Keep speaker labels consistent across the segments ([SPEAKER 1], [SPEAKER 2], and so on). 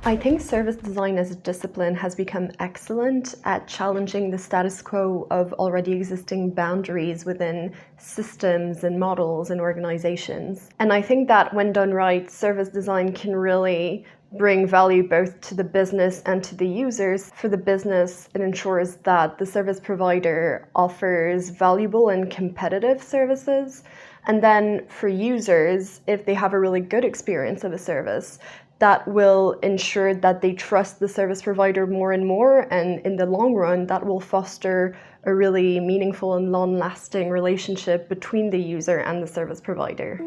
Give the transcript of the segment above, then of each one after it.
[SPEAKER 1] I think service design as a discipline has become excellent at challenging the status quo of already existing boundaries within systems and models and organizations. And I think that when done right, service design can really bring value both to the business and to the users. For the business, it ensures that the service provider offers valuable and competitive services. And then for users, if they have a really good experience of a service, that will ensure that they trust the service provider more and more, and in the long run, that will foster a really meaningful and long-lasting relationship between the user and the service provider.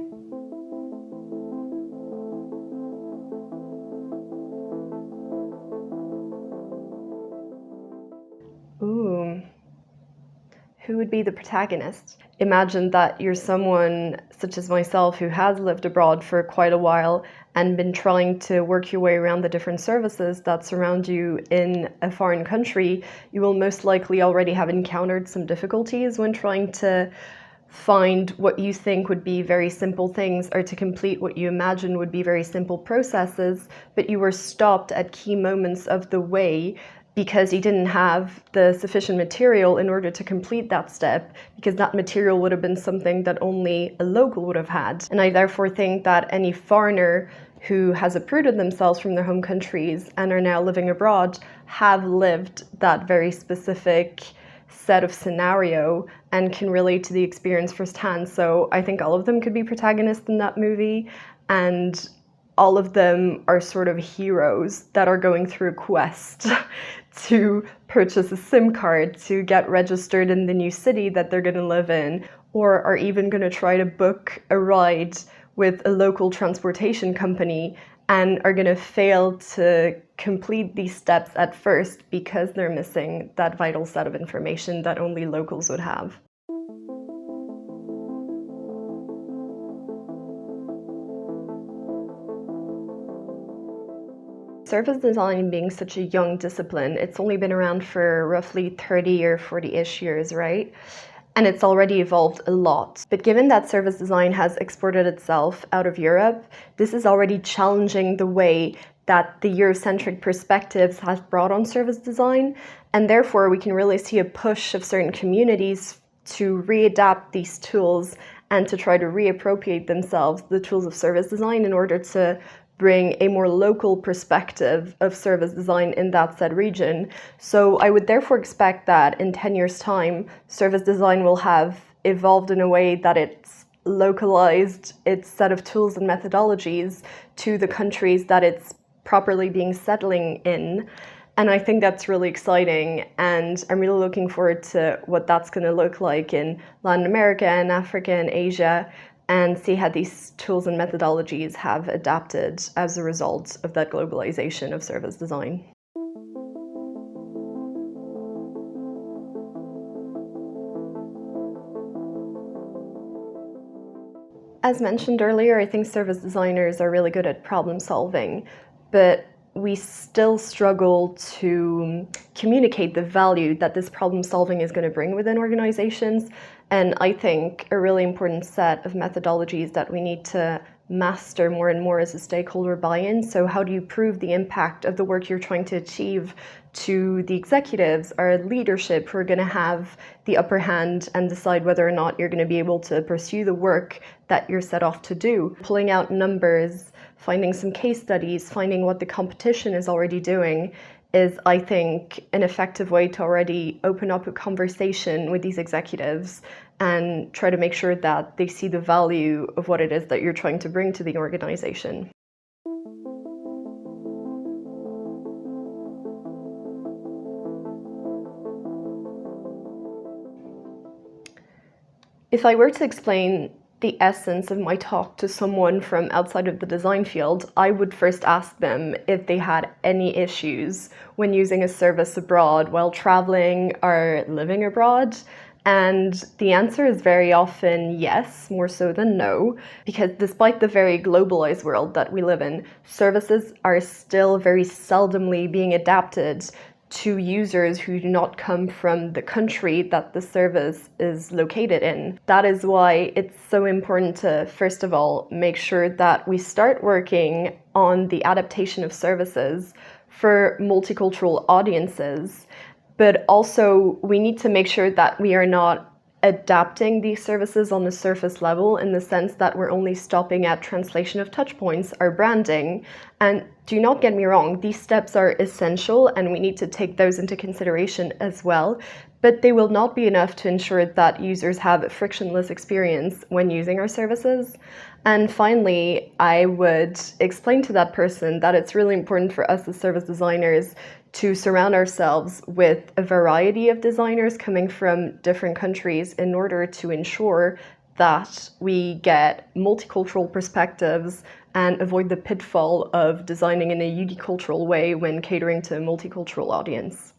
[SPEAKER 1] Ooh. Who would be the protagonist? Imagine that you're someone such as myself who has lived abroad for quite a while and been trying to work your way around the different services that surround you in a foreign country. You will most likely already have encountered some difficulties when trying to find what you think would be very simple things or to complete what you imagine would be very simple processes, but you were stopped at key moments of the way because you didn't have the sufficient material in order to complete that step, because that material would have been something that only a local would have had. And I therefore think that any foreigner who has uprooted themselves from their home countries and are now living abroad have lived that very specific set of scenario and can relate to the experience firsthand. So I think all of them could be protagonists in that movie, and all of them are sort of heroes that are going through a quest to purchase a SIM card to get registered in the new city that they're going to live in, or are even going to try to book a ride with a local transportation company and are going to fail to complete these steps at first because they're missing that vital set of information that only locals would have. Service design being such a young discipline, it's only been around for roughly 30 or 40-ish years, right? And it's already evolved a lot. But given that service design has exported itself out of Europe, this is already challenging the way that the Eurocentric perspectives have brought on service design. And therefore, we can really see a push of certain communities to readapt these tools and to try to reappropriate themselves the tools of service design in order to bring a more local perspective of service design in that said region. So I would therefore expect that in 10 years' time, service design will have evolved in a way that it's localized its set of tools and methodologies to the countries that it's properly being settling in. And I think that's really exciting, and I'm really looking forward to what that's going to look like in Latin America and Africa and Asia, and see how these tools and methodologies have adapted as a result of that globalization of service design. As mentioned earlier, I think service designers are really good at problem solving, but we still struggle to communicate the value that this problem solving is going to bring within organizations. And I think a really important set of methodologies that we need to master more and more is a stakeholder buy-in. So how do you prove the impact of the work you're trying to achieve to the executives or leadership who are going to have the upper hand and decide whether or not you're going to be able to pursue the work that you're set off to do? Pulling out numbers, finding some case studies, finding what the competition is already doing is, I think, an effective way to already open up a conversation with these executives and try to make sure that they see the value of what it is that you're trying to bring to the organization. If I were to explain the essence of my talk to someone from outside of the design field, I would first ask them if they had any issues when using a service abroad while traveling or living abroad. And the answer is very often yes, more so than no, because despite the very globalized world that we live in, services are still very seldomly being adapted to users who do not come from the country that the service is located in. That is why it's so important to, first of all, make sure that we start working on the adaptation of services for multicultural audiences, but also we need to make sure that we are not adapting these services on the surface level, in the sense that we're only stopping at translation of touch points or branding. And do not get me wrong, these steps are essential and we need to take those into consideration as well, but they will not be enough to ensure that users have a frictionless experience when using our services. And finally, I would explain to that person that it's really important for us as service designers to surround ourselves with a variety of designers coming from different countries in order to ensure that we get multicultural perspectives and avoid the pitfall of designing in a unicultural way when catering to a multicultural audience.